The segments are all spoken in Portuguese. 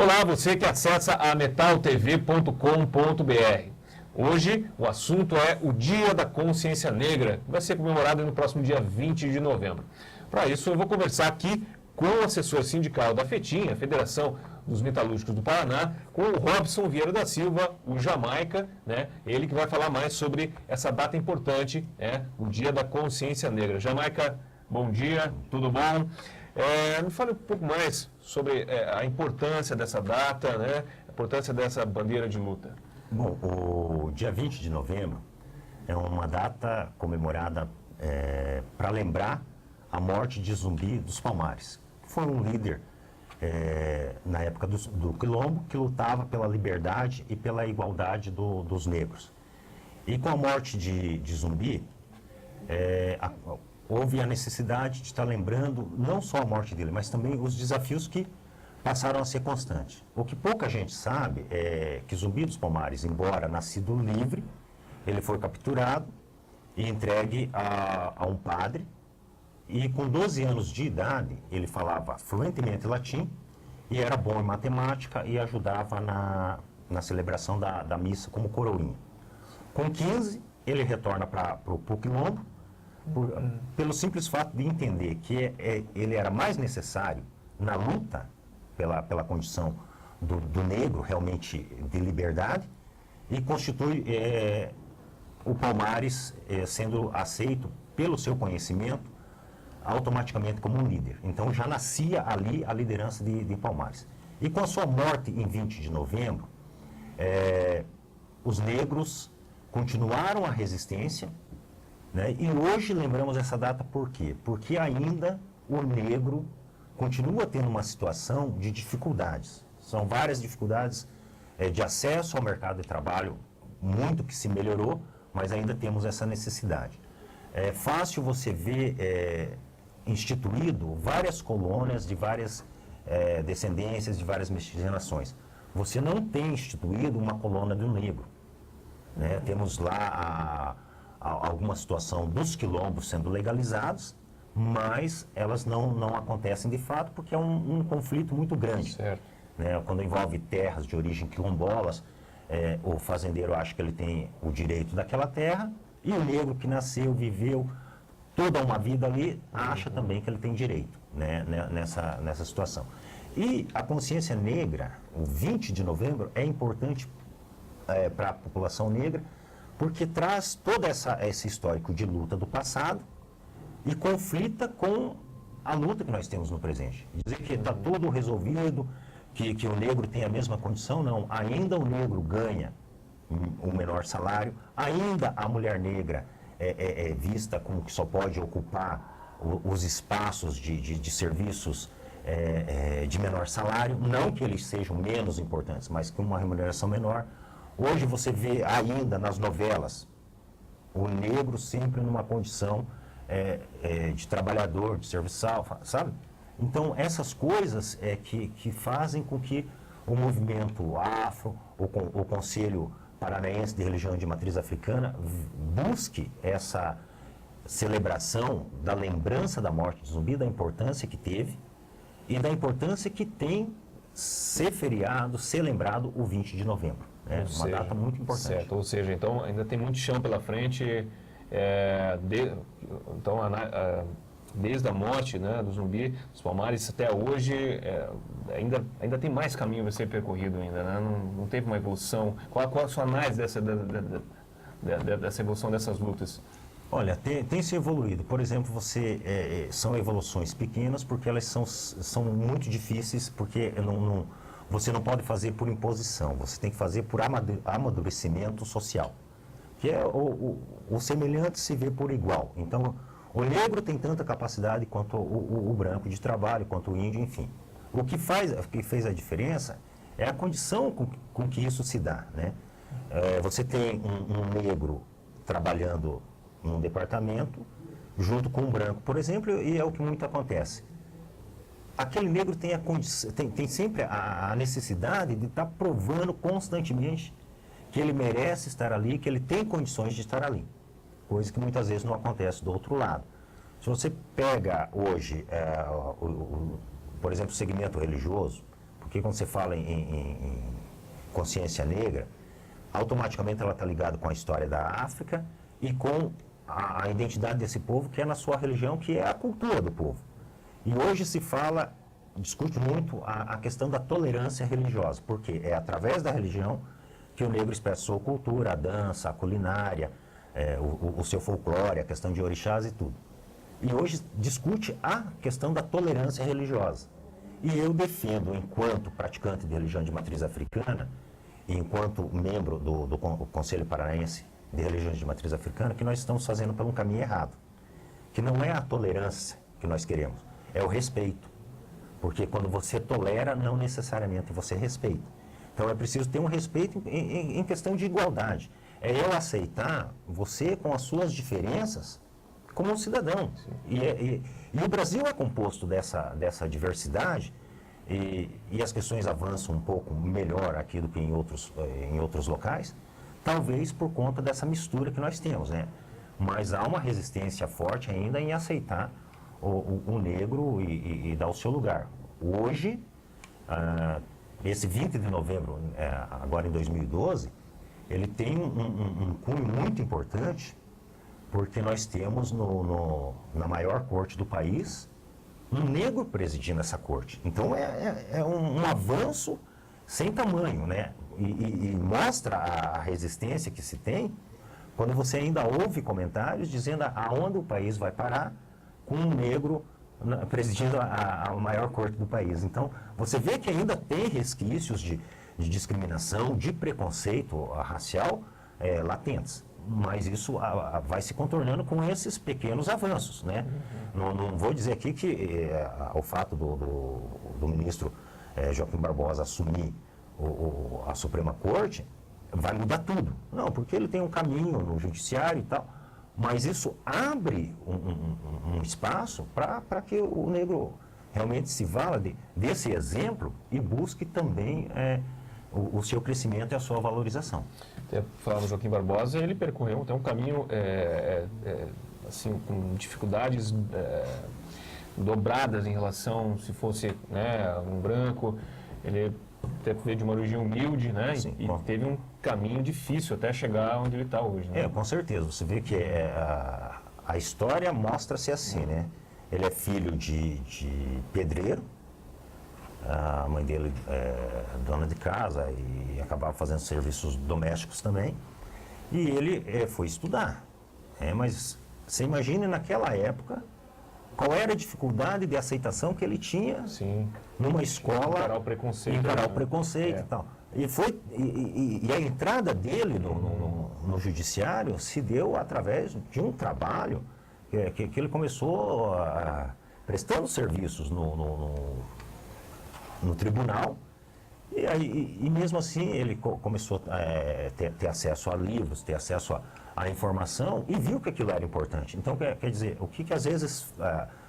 Olá, você que acessa a metaltv.com.br. Hoje o assunto é o Dia da Consciência Negra, que vai ser comemorado no próximo dia 20 de novembro. Para isso, eu vou conversar aqui com o assessor sindical da FETIM, a Federação dos Metalúrgicos do Paraná, com o Robson Vieira da Silva, o Jamaica, né? Ele que vai falar mais sobre essa data importante, o Dia da Consciência Negra. Jamaica, bom dia, tudo bom? Me fale um pouco mais sobre a importância dessa data, né? A importância dessa bandeira de luta. Bom, o dia 20 de novembro é uma data comemorada para lembrar a morte de Zumbi dos Palmares. Foi um líder na época do Quilombo que lutava pela liberdade e pela igualdade dos negros. E com a morte de Zumbi, houve a necessidade de estar lembrando não só a morte dele, mas também os desafios que passaram a ser constantes. O que pouca gente sabe é que Zumbi dos Palmares, embora nascido livre, ele foi capturado e entregue a um padre, e com 12 anos de idade ele falava fluentemente latim e era bom em matemática e ajudava na celebração da missa como coroinha. Com 15 ele retorna para o Quilombo, pelo simples fato de entender que ele era mais necessário na luta pela condição do negro realmente de liberdade, e constitui o Palmares sendo aceito pelo seu conhecimento automaticamente como um líder. Então já nascia ali a liderança de Palmares. E com a sua morte em 20 de novembro, os negros continuaram a resistência, né? E hoje lembramos essa data por quê? Porque ainda o negro continua tendo uma situação de dificuldades. São várias dificuldades de acesso ao mercado de trabalho, muito que se melhorou, mas ainda temos essa necessidade. É fácil você ver instituído várias colônias de várias descendências, de várias miscigenações. Você não tem instituído uma colônia do negro, né? Temos lá alguma situação dos quilombos sendo legalizados, mas elas não acontecem de fato porque é um conflito muito grande. Certo. Né? Quando envolve terras de origem quilombolas, o fazendeiro acha que ele tem o direito daquela terra, e o negro que nasceu, viveu toda uma vida ali, acha também que ele tem direito, né? nessa situação. E a consciência negra, o 20 de novembro, é importante para a população negra, porque traz todo esse histórico de luta do passado e conflita com a luta que nós temos no presente. Dizer que está tudo resolvido, que o negro tem a mesma condição, não. Ainda o negro ganha um menor salário, ainda a mulher negra é vista como que só pode ocupar os espaços de serviços de menor salário, não que eles sejam menos importantes, mas com uma remuneração menor. Hoje você vê ainda nas novelas o negro sempre numa condição de trabalhador, de serviçal, sabe? Então essas coisas que fazem com que o movimento afro, o Conselho Paranaense de Religião de Matriz Africana, busque essa celebração da lembrança da morte de Zumbi, da importância que teve e da importância que tem ser feriado, ser lembrado o 20 de novembro. É uma data muito importante. Certo, ou seja, então ainda tem muito chão pela frente. Desde a morte, né, do Zumbi dos Palmares até hoje, ainda tem mais caminho a ser percorrido ainda, né? Não teve uma evolução. Qual a sua análise dessa evolução dessas lutas? Olha, tem se evoluído. Por exemplo, são evoluções pequenas porque elas são muito difíceis, porque você não pode fazer por imposição, você tem que fazer por amadurecimento social, que é o semelhante se vê por igual. Então, o negro tem tanta capacidade quanto o branco de trabalho, quanto o índio, enfim. O que fez a diferença é a condição com que isso se dá, né? Você tem um negro trabalhando num departamento, junto com um branco, por exemplo, e é o que muito acontece. Aquele negro tem sempre a necessidade de estar provando constantemente que ele merece estar ali, que ele tem condições de estar ali. Coisa que muitas vezes não acontece do outro lado. Se você pega hoje, por exemplo, o segmento religioso, Porque quando você fala em consciência negra, automaticamente ela está ligada com a história da África e com a identidade desse povo, que é na sua religião, que é a cultura do povo. E hoje se fala, discute muito a questão da tolerância religiosa, porque é através da religião que o negro expressa sua cultura, a dança, a culinária, o seu folclore, a questão de orixás e tudo. E hoje discute a questão da tolerância religiosa. E eu defendo, enquanto praticante de religião de matriz africana, e enquanto membro do Conselho Paranaense de Religiões de Matriz Africana, que nós estamos fazendo por um caminho errado. Que não é a tolerância que nós queremos, é o respeito. Porque quando você tolera, não necessariamente você respeita. Então é preciso ter um respeito em questão de igualdade. É eu aceitar você com as suas diferenças como um cidadão. E o Brasil é composto dessa diversidade e as questões avançam um pouco melhor aqui do que em outros locais, talvez por conta dessa mistura que nós temos, né? Mas há uma resistência forte ainda em aceitar o negro e dar o seu lugar. Hoje, esse 20 de novembro, agora em 2012, ele tem um cunho muito importante, porque nós temos na maior corte do país um negro presidindo essa corte. Então é um avanço sem tamanho, né? E mostra a resistência que se tem quando você ainda ouve comentários dizendo aonde o país vai parar com um negro presidindo a maior corte do país. Então, você vê que ainda tem resquícios de discriminação, de preconceito racial latentes. Mas isso vai se contornando com esses pequenos avanços, né? Não vou dizer aqui que o fato do ministro Joaquim Barbosa assumir a Suprema Corte vai mudar tudo. Não, porque ele tem um caminho no judiciário e tal, mas isso abre um espaço para que o negro realmente se vala desse exemplo e busque também o seu crescimento e a sua valorização. Falando do Joaquim Barbosa, ele percorreu até um caminho assim, com dificuldades dobradas em relação, se fosse, né, um branco, ele até veio de uma origem humilde, né? Sim, e teve um caminho difícil até chegar onde ele está hoje, né? Com certeza. Você vê que a história mostra-se assim, né? Ele é filho de pedreiro, a mãe dele é dona de casa e acabava fazendo serviços domésticos também. E ele foi estudar. Mas você imagine naquela época qual era a dificuldade de aceitação que ele tinha. Sim. Numa escola. Encarar o preconceito. Encarar o preconceito e tal. E a entrada dele no judiciário se deu através de um trabalho que ele começou prestando serviços no tribunal. E mesmo assim ele começou a ter acesso a livros, ter acesso a informação e viu que aquilo era importante. Então, quer dizer, o que às vezes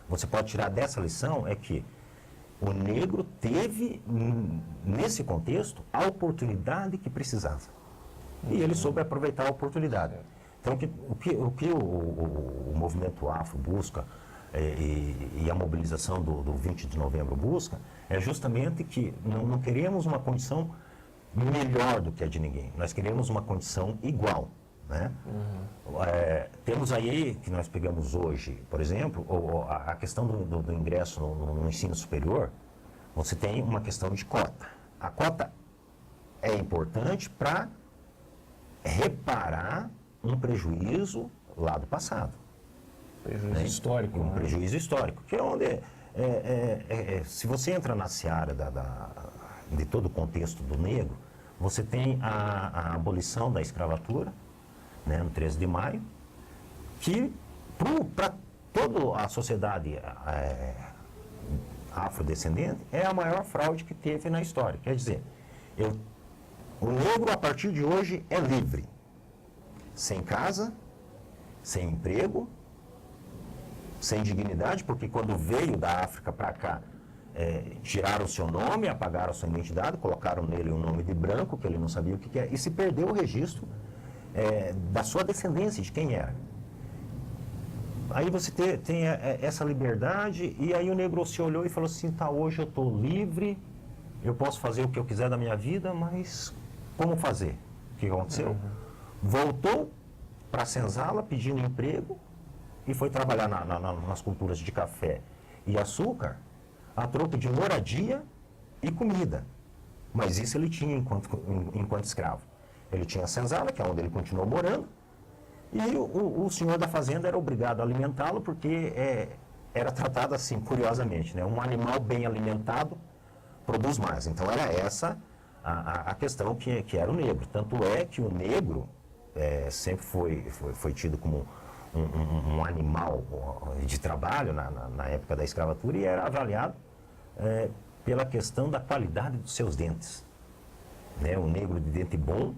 você pode tirar dessa lição é que o negro teve, nesse contexto, a oportunidade que precisava. E ele soube aproveitar a oportunidade. Então, o que o movimento afro busca e a mobilização do 20 de novembro busca é justamente que não queremos uma condição melhor do que a de ninguém. Nós queremos uma condição igual. Né? Temos aí, que nós pegamos hoje, por exemplo, a questão do ingresso no ensino superior, você tem uma questão de cota. A cota é importante para reparar um prejuízo lá do passado. Prejuízo histórico. Um prejuízo histórico, que é onde, se você entra na seara de todo o contexto do negro, você tem a abolição da escravatura, né, no 13 de maio, que para toda a sociedade afrodescendente é a maior fraude que teve na história. Quer dizer, o negro a partir de hoje é livre, sem casa, sem emprego, sem dignidade, porque quando veio da África para cá, tiraram o seu nome, apagaram a sua identidade, colocaram nele um nome de branco, que ele não sabia o que é, e se perdeu o registro da sua descendência, de quem era. Aí você tem essa liberdade, e aí o negro se olhou e falou assim, tá, hoje eu estou livre, eu posso fazer o que eu quiser da minha vida, mas como fazer? O que aconteceu? Voltou para a senzala pedindo emprego e foi trabalhar nas culturas de café e açúcar a troco de moradia e comida. Mas isso ele tinha enquanto escravo. Ele tinha a senzala, que é onde ele continuou morando, e o senhor da fazenda era obrigado a alimentá-lo porque era tratado assim, curiosamente, né? Um animal bem alimentado produz mais. Então era essa a questão que era o negro. Tanto é que o negro sempre foi tido como um animal de trabalho na época da escravatura e era avaliado pela questão da qualidade dos seus dentes. Né? O negro de dente bom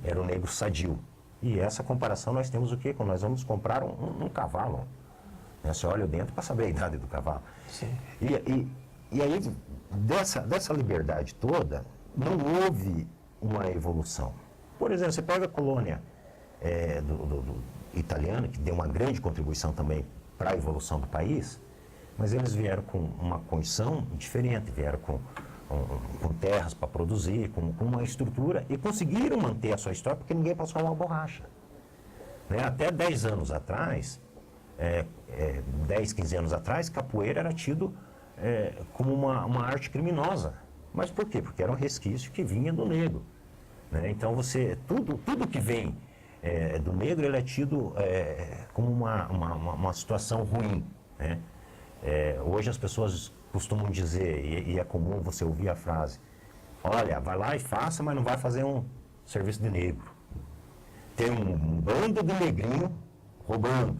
era o negro sadio. E essa comparação nós temos o quê? Quando nós vamos comprar um cavalo. Né? Você olha o dente para saber a idade do cavalo. Sim. E aí, dessa liberdade toda, não houve uma evolução. Por exemplo, você pega a colônia do italiana, que deu uma grande contribuição também para a evolução do país, mas eles vieram com uma condição diferente, vieram com terras para produzir, com uma estrutura, e conseguiram manter a sua história porque ninguém passou uma borracha. Né? Até 10 anos atrás, 10, 15 anos atrás, capoeira era tido como uma arte criminosa. Mas por quê? Porque era um resquício que vinha do negro. Né? Então, tudo que vem do negro, ele é tido como uma situação ruim. Né? Hoje as pessoas costumam dizer, e é comum você ouvir a frase, olha, vai lá e faça, mas não vai fazer um serviço de negro. Tem um bando de negrinho roubando.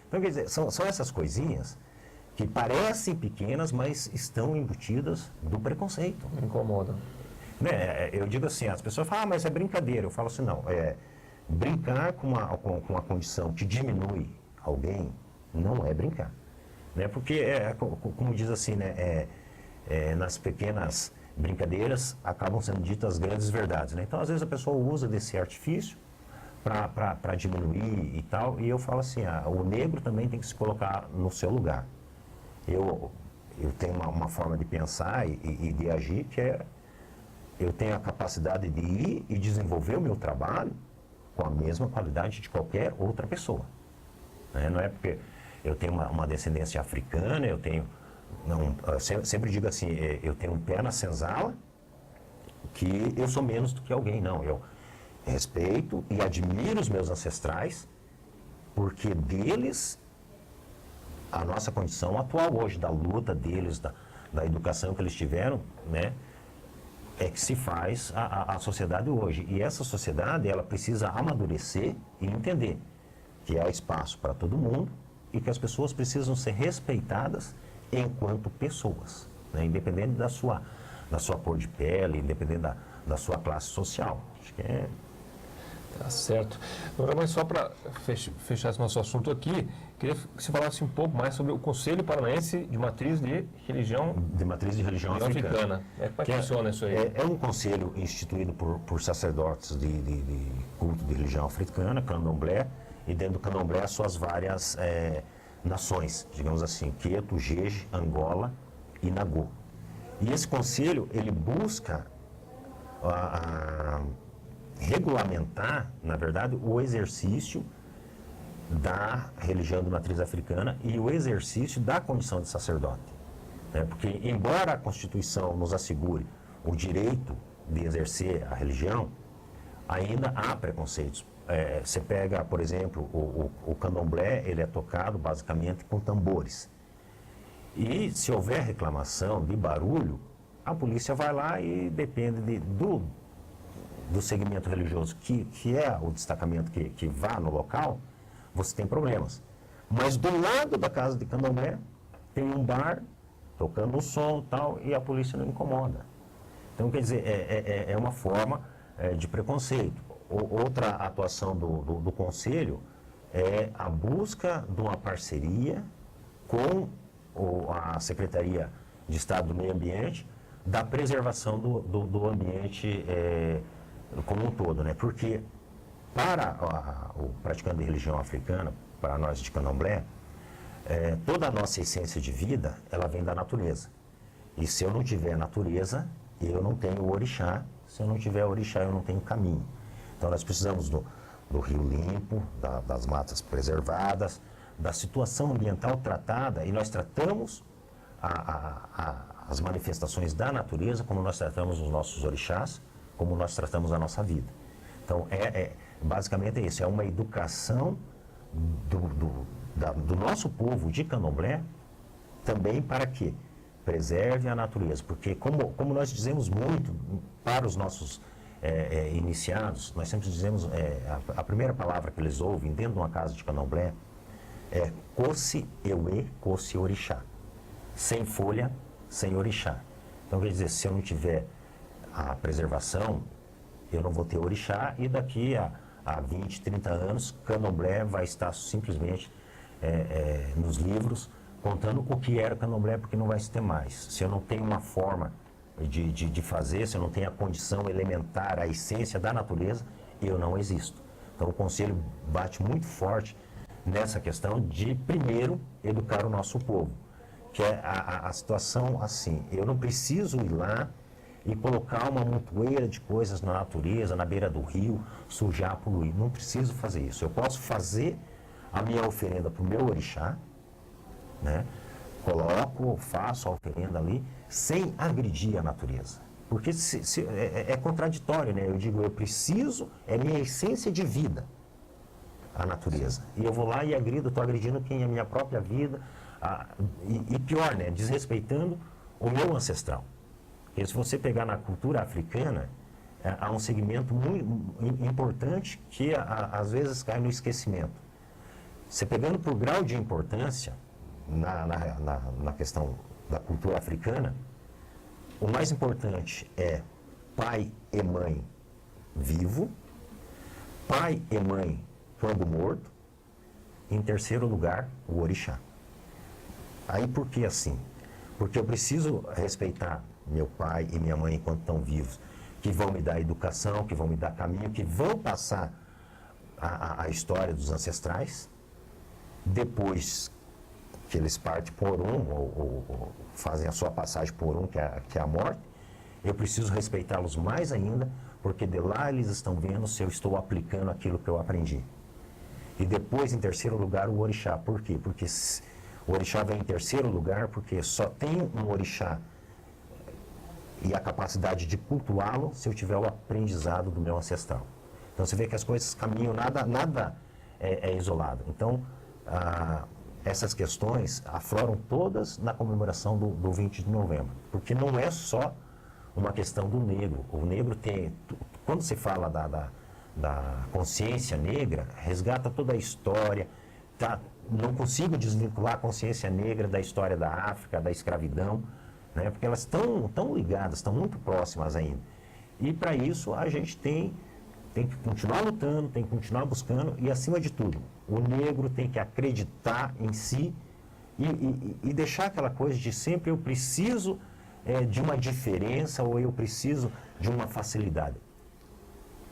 Então, quer dizer, são essas coisinhas que parecem pequenas, mas estão embutidas do preconceito. Me incomodam. Né? Eu digo assim, as pessoas falam, mas é brincadeira. Eu falo assim, não, brincar com uma condição que diminui alguém não é brincar. Né? Porque, como diz assim, né? Nas pequenas brincadeiras acabam sendo ditas grandes verdades. Né? Então, às vezes, a pessoa usa desse artifício para diminuir e tal, e eu falo assim, o negro também tem que se colocar no seu lugar. Eu tenho uma forma de pensar e de agir que eu tenho a capacidade de ir e desenvolver o meu trabalho com a mesma qualidade de qualquer outra pessoa. Né? Não é porque eu tenho uma descendência africana, eu sempre digo assim, eu tenho um pé na senzala, que eu sou menos do que alguém, não. Eu respeito e admiro os meus ancestrais, porque deles, a nossa condição atual hoje, da luta deles, da educação que eles tiveram, né, é que se faz a sociedade hoje. E essa sociedade, ela precisa amadurecer e entender que há espaço para todo mundo e que as pessoas precisam ser respeitadas enquanto pessoas, né, independente da sua cor de pele, independente da sua classe social. Acho que Tá certo. Agora, mas só para fechar esse nosso assunto aqui, queria que você falasse um pouco mais sobre o Conselho Paranaense de Matriz de Religião, Africana. Como é que funciona isso aí? É um conselho instituído por sacerdotes de culto de religião africana, candomblé, e dentro do candomblé as suas várias nações, digamos assim, Queto, Jeje, Angola e Nagô. E esse conselho, ele busca regulamentar, na verdade, o exercício da religião de matriz africana e o exercício da condição de sacerdote. Né? Porque, embora a Constituição nos assegure o direito de exercer a religião, ainda há preconceitos. Você pega, por exemplo, o candomblé, ele é tocado basicamente com tambores. E se houver reclamação de barulho, a polícia vai lá e depende do segmento religioso, que é o destacamento que vá no local, você tem problemas. Mas do lado da casa de candomblé, tem um bar, tocando um som e tal, e a polícia não incomoda. Então, quer dizer, é uma forma de preconceito. Outra atuação do Conselho é a busca de uma parceria com a Secretaria de Estado do Meio Ambiente, da preservação do ambiente como um todo, né? Porque para o praticante de religião africana, para nós de candomblé, toda a nossa essência de vida, ela vem da natureza. E se eu não tiver natureza, eu não tenho orixá. Se eu não tiver orixá, eu não tenho caminho. Então nós precisamos do rio limpo, das matas preservadas, da situação ambiental tratada, e nós tratamos as manifestações da natureza como nós tratamos os nossos orixás, como nós tratamos a nossa vida. Então, basicamente é isso, é uma educação do nosso povo de Candomblé também para que preserve a natureza, porque como nós dizemos muito para os nossos iniciados, nós sempre dizemos, a primeira palavra que eles ouvem dentro de uma casa de Candomblé é Kosse Ewe, Kosse Orixá. Sem folha, sem orixá. Então, quer dizer, se eu não tiver a preservação, eu não vou ter orixá, e daqui a 20, 30 anos, Candomblé vai estar simplesmente nos livros contando o que era Candomblé, porque não vai se ter mais. Se eu não tenho uma forma de fazer, se eu não tenho a condição elementar, a essência da natureza, eu não existo. Então, o Conselho bate muito forte nessa questão de, primeiro, educar o nosso povo. Que é a situação assim, eu não preciso ir lá e colocar uma montoeira de coisas na natureza, na beira do rio, sujar, poluir. Não preciso fazer isso. Eu posso fazer a minha oferenda para o meu orixá, né? Faço a oferenda ali, sem agredir a natureza. Porque é contraditório, né? Eu digo, eu preciso, é minha essência de vida, a natureza. E eu vou lá e agrido, estou agredindo quem é a minha própria vida. E pior, né, desrespeitando o meu ancestral. Porque se você pegar na cultura africana, há um segmento muito importante que às vezes cai no esquecimento. Você pegando por grau de importância na questão da cultura africana, o mais importante é pai e mãe vivo, pai e mãe quando morto, e em terceiro lugar, o orixá. Aí por que assim? Porque eu preciso respeitar meu pai e minha mãe enquanto estão vivos, que vão me dar educação, que vão me dar caminho, que vão passar a história dos ancestrais. Depois que eles partem por ou fazem a sua passagem por que é a morte, eu preciso respeitá-los mais ainda, porque de lá eles estão vendo se eu estou aplicando aquilo que eu aprendi. E depois, em terceiro lugar, o orixá. Por quê? Porque o orixá vem em terceiro lugar porque só tem um orixá e a capacidade de cultuá-lo se eu tiver o aprendizado do meu ancestral. Então você vê que as coisas caminham, nada é isolado. Então, essas questões afloram todas na comemoração do 20 de novembro, porque não é só uma questão do negro. O negro tem, quando se fala da consciência negra, resgata toda a história, não consigo desvincular a consciência negra da história da África, da escravidão, né? Porque elas estão tão ligadas, estão muito próximas ainda. E para isso a gente tem que continuar lutando, tem que continuar buscando, e acima de tudo, o negro tem que acreditar em si e deixar aquela coisa de sempre eu preciso de uma diferença ou eu preciso de uma facilidade.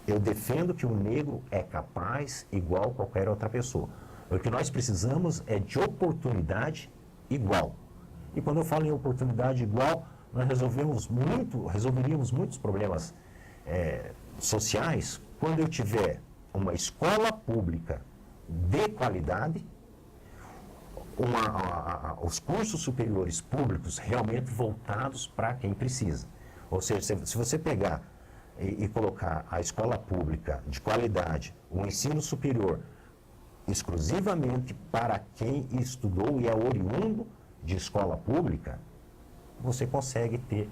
Eu defendo que o negro é capaz igual qualquer outra pessoa. O que nós precisamos é de oportunidade igual. E quando eu falo em oportunidade igual, nós resolveríamos muitos problemas sociais quando eu tiver uma escola pública de qualidade, os cursos superiores públicos realmente voltados para quem precisa. Ou seja, se você pegar e colocar a escola pública de qualidade, o ensino superior, exclusivamente para quem estudou e é oriundo de escola pública, você consegue ter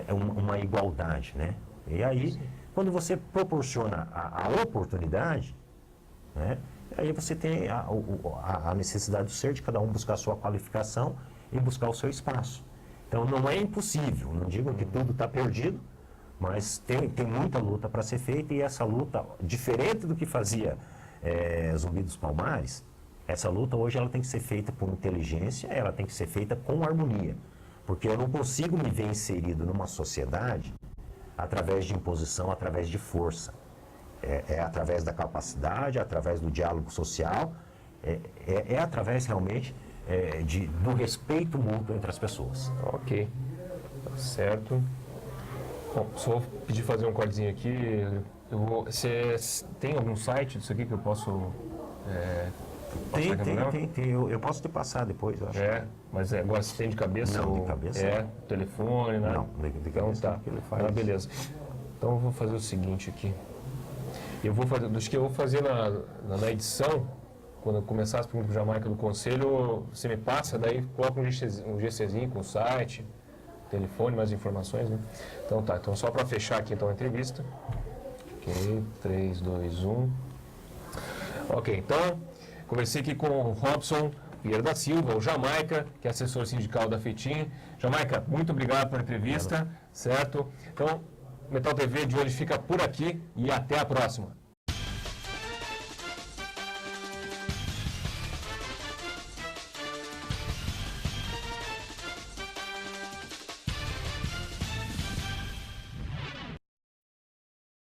uma igualdade, né? E aí, sim, quando você proporciona a oportunidade, né, aí você tem a necessidade do ser de cada um buscar a sua qualificação e buscar o seu espaço. Então, não é impossível, não digo que tudo está perdido, mas tem muita luta para ser feita, e essa luta, diferente do que fazia Zumbi dos Palmares, essa luta hoje ela tem que ser feita com inteligência, ela tem que ser feita com harmonia, porque eu não consigo me ver inserido numa sociedade através de imposição, através de força. É através da capacidade, através do diálogo social, através realmente do respeito mútuo entre as pessoas. Ok, tá certo. Bom, só vou pedir fazer um cortezinho aqui. Você tem algum site disso aqui que eu posso... Tem. Eu posso te passar depois, eu acho. Mas agora você tem de cabeça? Não, de cabeça não. Telefone, né? Não, de cabeça então, tá. que ele faz. Beleza. Então eu vou fazer o seguinte aqui. Eu vou fazer na edição, quando eu começar as perguntas do Jamaica do Conselho, você me passa, daí coloca um GCzinho com o site, telefone, mais informações, né? Então tá, então só para fechar aqui então a entrevista. Ok, 3, 2, 1. Ok, então, conversei aqui com o Robson Vieira da Silva, o Jamaica, que é assessor sindical da FETIM. Jamaica, muito obrigado pela entrevista, certo? Então, Metal TV de hoje fica por aqui e até a próxima.